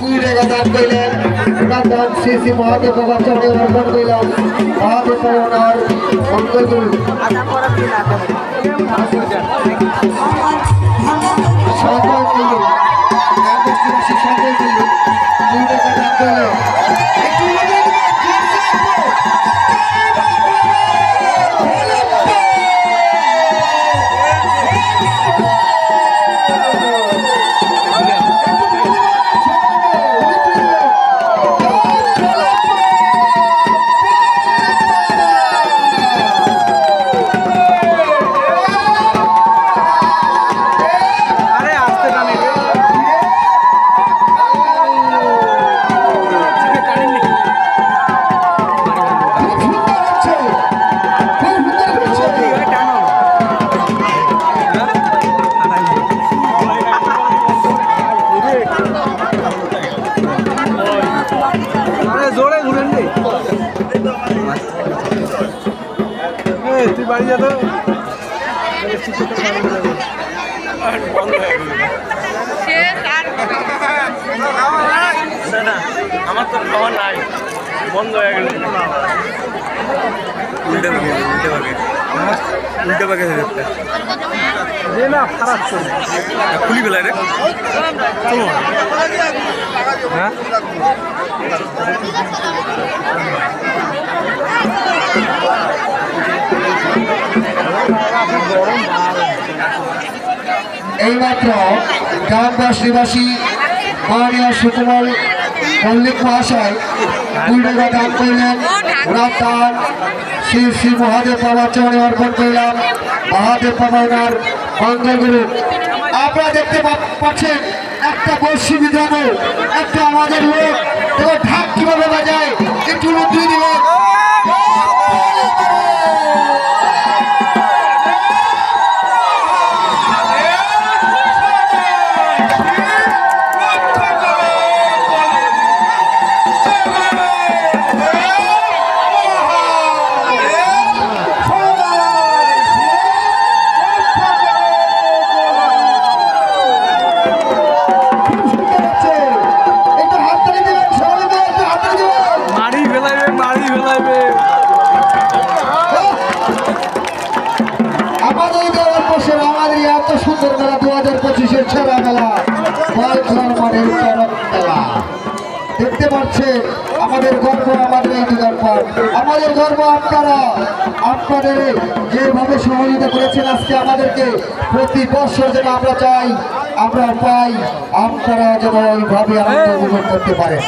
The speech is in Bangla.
দান কইলেন দান শ্রী শ্রী মহাদেব বাবা চরণে অর্পণ কইলাম। মহাদেব পাওনার মঙ্গল গুরু সকল মিলে গ্রামবাসী সকল মিলে 2 টাকা দান কইলেন। তুই বাড়ি যা তো আমার তো খাওয়া নাই, বন্ধ হয়ে গেল। উল্টে পাকে যে না খারাপ খুলি বেলায় রে হ্যাঁ এইমাত্র গ্রামবাসী মাননীয় সুকুমার মল্লিক মহাশয় 2 টাকা দান করলেন। ওনার দান শ্রী শ্রী মহাদেব বাবা চরণে অর্পণ করলাম। মহাদেব বাবা ওনার মঙ্গল গুরু। আপনারা দেখতে পাচ্ছেন একটা বর্ষি বিধানো একটা আমাদের লোক ঢাক কিভাবে বাজায় একটু দুই দিবে। সুন্দর মেলা 2025-এর সেরা মেলা মাঠের মেলা দেখতে পাচ্ছেন। আমাদের গর্ব আমাদের এই দরবার, আমাদের গর্ব আপনারা আপনাদের যেভাবে সহযোগিতা করেছেন আজকে আমাদেরকে প্রতি বছর যেন আমরা চাই আমরা পাই, আপনারা যেন ওইভাবে আনন্দ উপভোগ করতে পারেন।